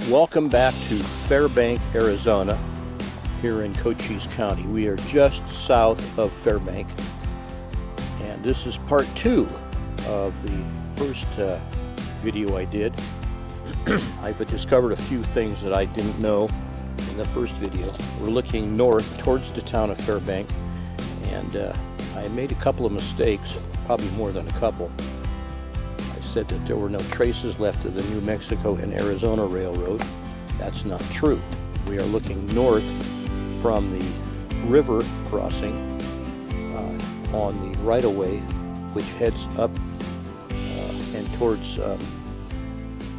Welcome back to Fairbank, Arizona, here in Cochise County. We are just south of Fairbank, and this is part 2 of the first video I did. I've discovered a few things that I didn't know in the first video. We're looking north towards the town of Fairbank, and I made a couple of mistakes, probably more than a couple. Said that there were no traces left of the New Mexico and Arizona Railroad. That's not true. We are looking north from the river crossing on the right-of-way, which heads up and towards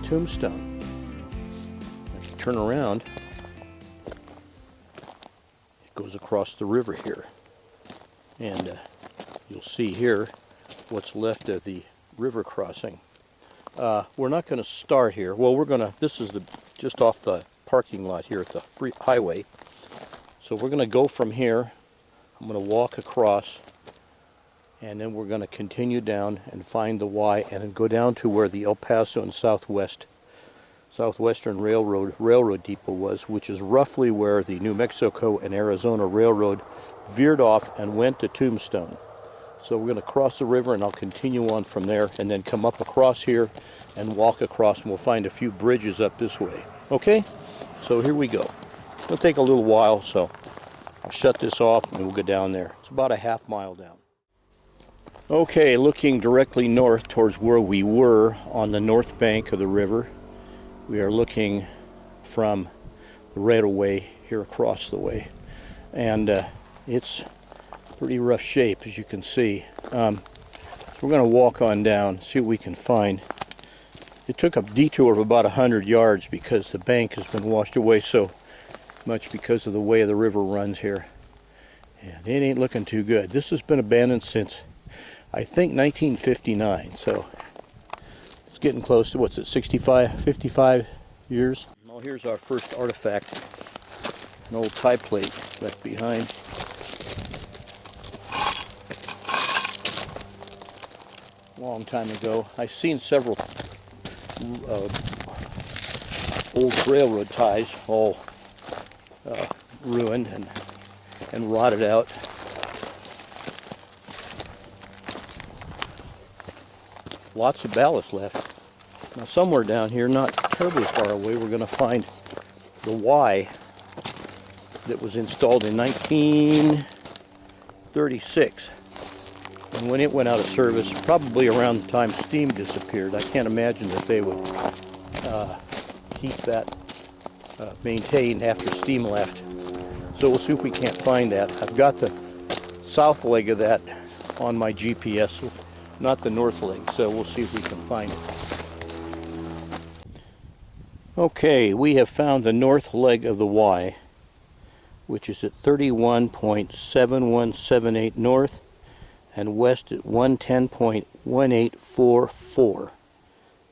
Tombstone. If you turn around, it goes across the river here, and you'll see here what's left of the river crossing. We're not going to start here. Well, this is just off the parking lot here at the highway. So we're going to go from here. I'm going to walk across, and then we're going to continue down and find the Y, and then go down to where the El Paso and Southwestern Railroad depot was, which is roughly where the New Mexico and Arizona Railroad veered off and went to Tombstone. So we're going to cross the river, and I'll continue on from there, and then come up across here and walk across, and we'll find a few bridges up this way. Okay? So here we go. It'll take a little while, so I'll shut this off and we'll go down there. It's about a half mile down. Okay, looking directly north towards where we were on the north bank of the river. We are looking from the right-of-way here across the way, and it's pretty rough shape, as you can see. So we're going to walk on down, see what we can find. It took a detour of about 100 yards because the bank has been washed away so much because of the way the river runs here. And it ain't looking too good. This has been abandoned since, I think, 1959. So it's getting close to, what's it, 55 years? Well, here's our first artifact, an old tie plate left behind. Long time ago. I've seen several old railroad ties, all ruined and rotted out. Lots of ballast left. Now somewhere down here, not terribly far away, we're going to find the Y that was installed in 1936. And when it went out of service, probably around the time steam disappeared. I can't imagine that they would keep that maintained after steam left. So we'll see if we can't find that. I've got the south leg of that on my GPS, not the north leg, so we'll see if we can find it. Okay, we have found the north leg of the Y, which is at 31.7178 north and west at 110.1844.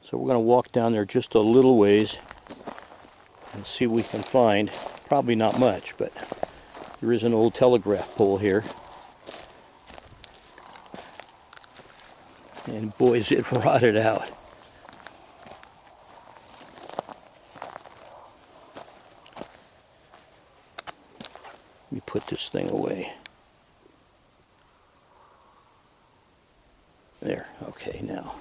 So we're going to walk down there just a little ways and see what we can find. Probably not much, but there is an old telegraph pole here. And boy, is it rotted out. Let me put this thing away. There, okay, now.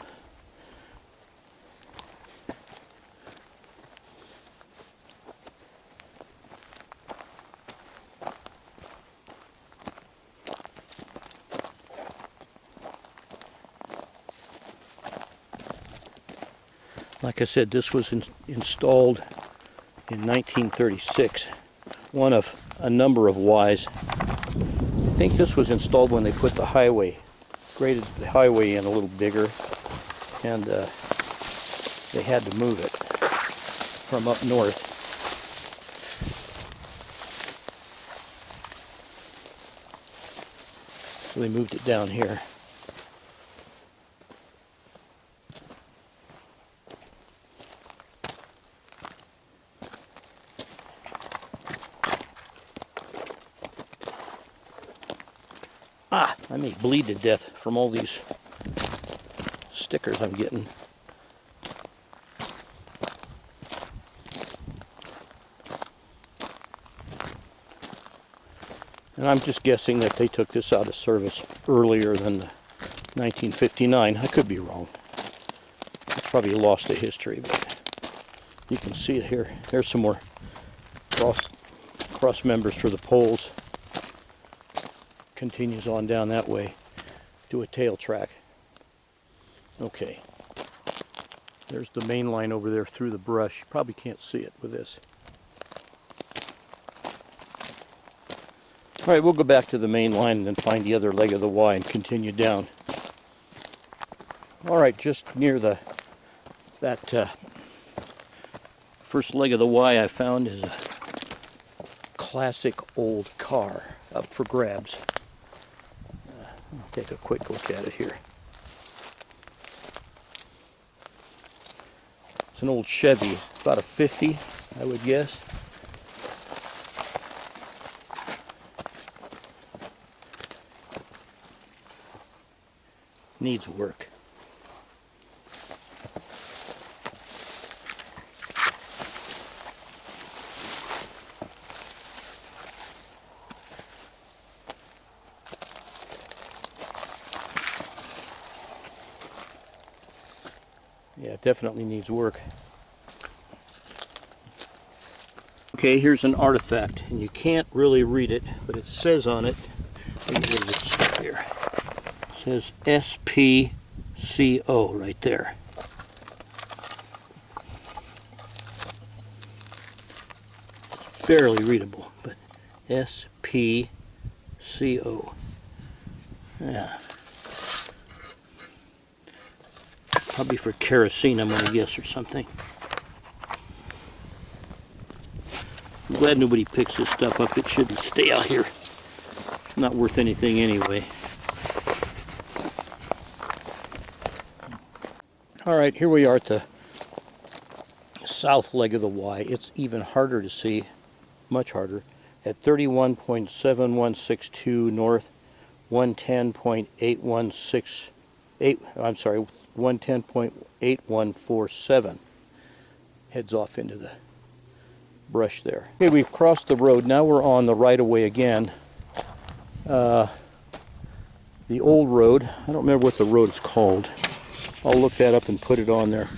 Like I said, this was installed in 1936. One of a number of Ys. I think this was installed when they put the highway, graded the highway in a little bigger, and they had to move it from up north. So they moved it down here. I may bleed to death from all these stickers I'm getting. And I'm just guessing that they took this out of service earlier than 1959. I could be wrong. It's probably lost to history, but you can see it here. There's some more cross members for the poles. Continues on down that way to a tail track. Okay. There's the main line over there through the brush. You probably can't see it with this. All right, we'll go back to the main line and then find the other leg of the Y and continue down. All right, just near that first leg of the Y I found is a classic old car up for grabs. I'll take a quick look at it here. It's an old Chevy, about a 50, I would guess. Needs work. Yeah, it definitely needs work. Okay, here's an artifact, and you can't really read it, but it says on it, let me get this stuff here. It says SPCO right there. It's barely readable, but SPCO. Yeah. Probably for kerosene, I'm going to guess, or something. I'm glad nobody picks this stuff up. It shouldn't stay out here. It's not worth anything anyway. All right, here we are at the south leg of the Y. It's even harder to see, much harder, at 31.7162 north, 110.8168, I'm sorry, 110.8147. Heads off into the brush there. Okay, we've crossed the road. Now we're on the right of way again. The old road, I don't remember what the road is called. I'll look that up and put it on there.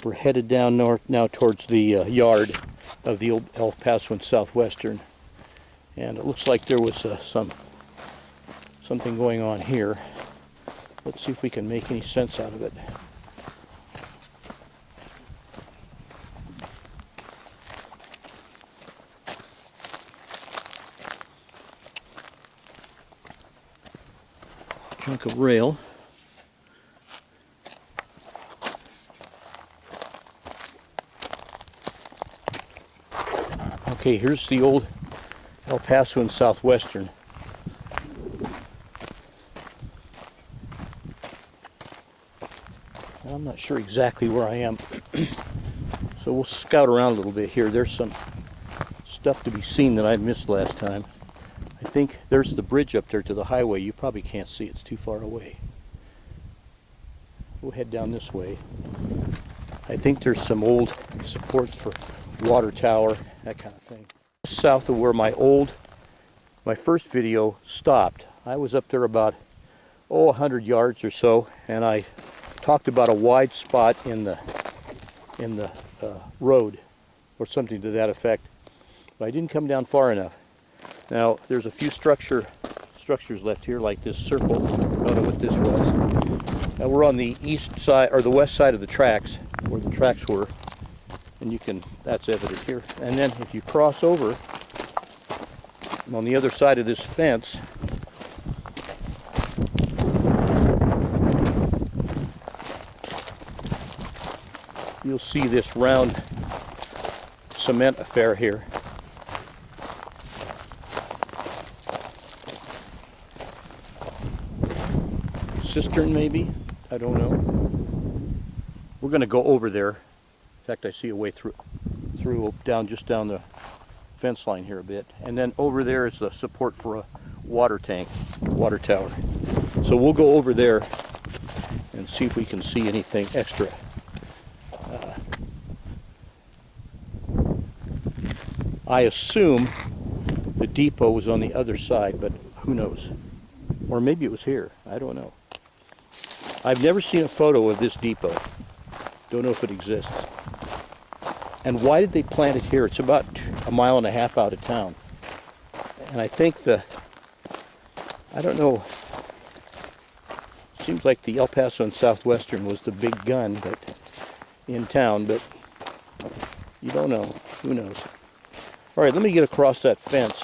We're headed down north now towards the yard of the old El Paso and Southwestern. And it looks like there was something going on here. Let's see if we can make any sense out of it. Chunk of rail. Okay, here's the old El Paso and Southwestern. I'm not sure exactly where I am, so we'll scout around a little bit here. There's some stuff to be seen that I missed last time. I think there's the bridge up there to the highway. You probably can't see it, it's too far away. We'll head down this way. I think there's some old supports for water tower, that kind of thing. South of where my first video stopped. I was up there about 100 yards or so, and I talked about a wide spot in the road or something to that effect, but I didn't come down far enough. Now there's a few structures left here, like this circle. I don't know what this was. Now we're on the east side or the west side of the tracks, where the tracks were, and that's evident here. And then if you cross over on the other side of this fence, you'll see this round cement affair here. Cistern maybe? I don't know. We're going to go over there. In fact, I see a way through just down the fence line here a bit. And then over there is the support for a water tank, water tower. So we'll go over there and see if we can see anything extra. I assume the depot was on the other side, but who knows? Or maybe it was here. I don't know. I've never seen a photo of this depot. Don't know if it exists. And why did they plant it here? It's about a mile and a half out of town. And I think I don't know, seems like the El Paso and Southwestern was the big gun in town, but you don't know. Who knows? All right, let me get across that fence,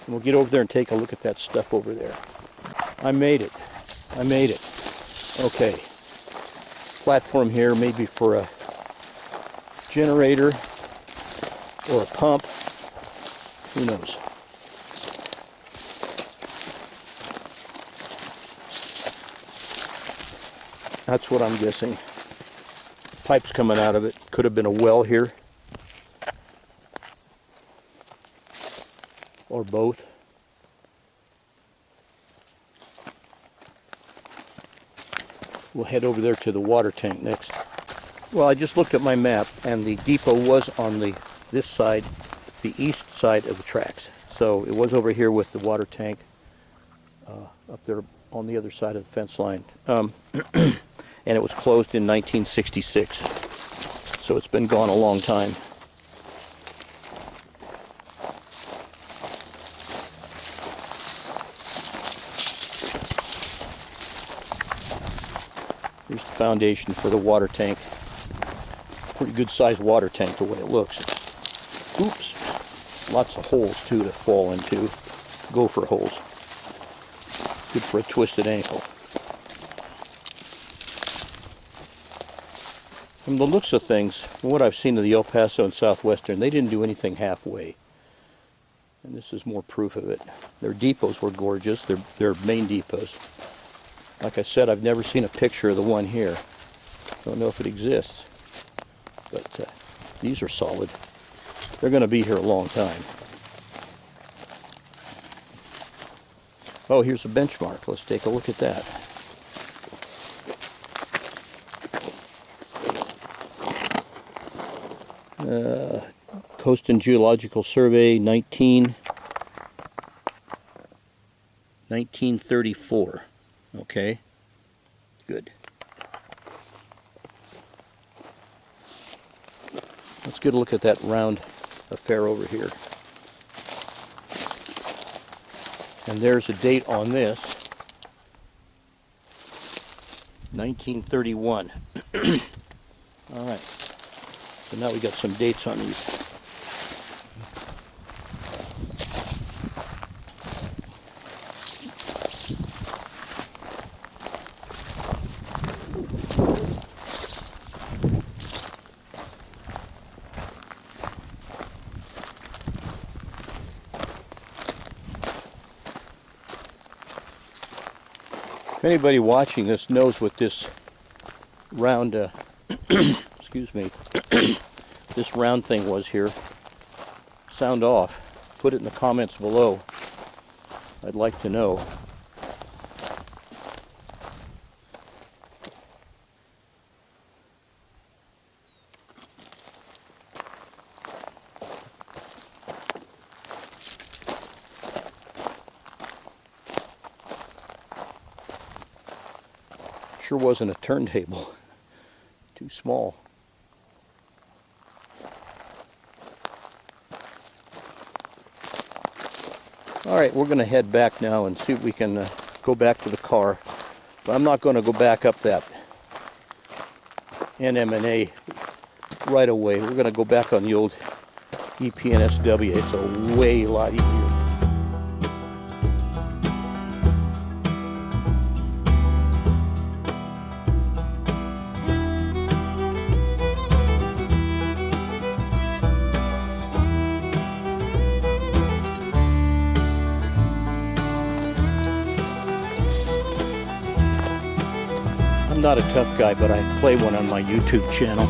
and we'll get over there and take a look at that stuff over there. I made it. I made it. Okay. Platform here, maybe for a generator or a pump. Who knows? That's what I'm guessing. Pipes coming out of it. Could have been a well here. Or both. We'll head over there to the water tank next. Well, I just looked at my map, and the depot was on this side, the east side of the tracks. So it was over here with the water tank up there on the other side of the fence line. And it was closed in 1966. So it's been gone a long time. Here's the foundation for the water tank. Pretty good sized water tank the way it looks. Oops. Lots of holes too to fall into. Gopher holes. Good for a twisted ankle. From the looks of things, from what I've seen of the El Paso and Southwestern, they didn't do anything halfway. And this is more proof of it. Their depots were gorgeous, their main depots. Like I said, I've never seen a picture of the one here. Don't know if it exists. But these are solid. They're going to be here a long time. Oh, here's a benchmark. Let's take a look at that. Coast and Geological Survey 1934. Okay, good. Let's get a look at that round affair over here. And there's a date on this, 1931. All right. So now we got some dates on these. If anybody watching this knows what this round, excuse me, this round thing was here, sound off. Put it in the comments below. I'd like to know. Sure wasn't a turntable. Too small. All right, we're going to head back now and see if we can go back to the car. But I'm not going to go back up that NM&A right away. We're going to go back on the old EP&SW. It's a lot easier. I'm not a tough guy, but I play one on my YouTube channel.